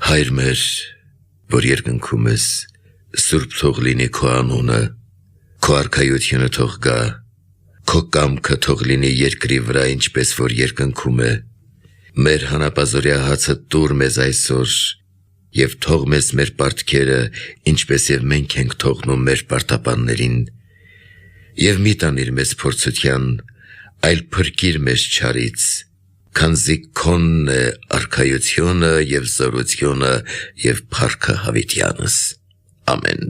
Հայր մեր, որ երկնքում ես, սուրբ թող լինի քո անունը, քո արքայությունը թող գա, քո կամքը թող լինի երկրի վրա, ինչպես որ երկնքում է, մեր հանապազօրյա հացը տուր մեզ այսօր, և թող մեզ մեր պարտքերը, ինչպես և մենք ենք թողնում մեր պարտապաններին, և մի տանիր մեզ փորձության, այլ փրկիր մեզ չարից, քանզի քոնն է արքայությունը և զորությունը և փառքը հավիտյանս, ամեն։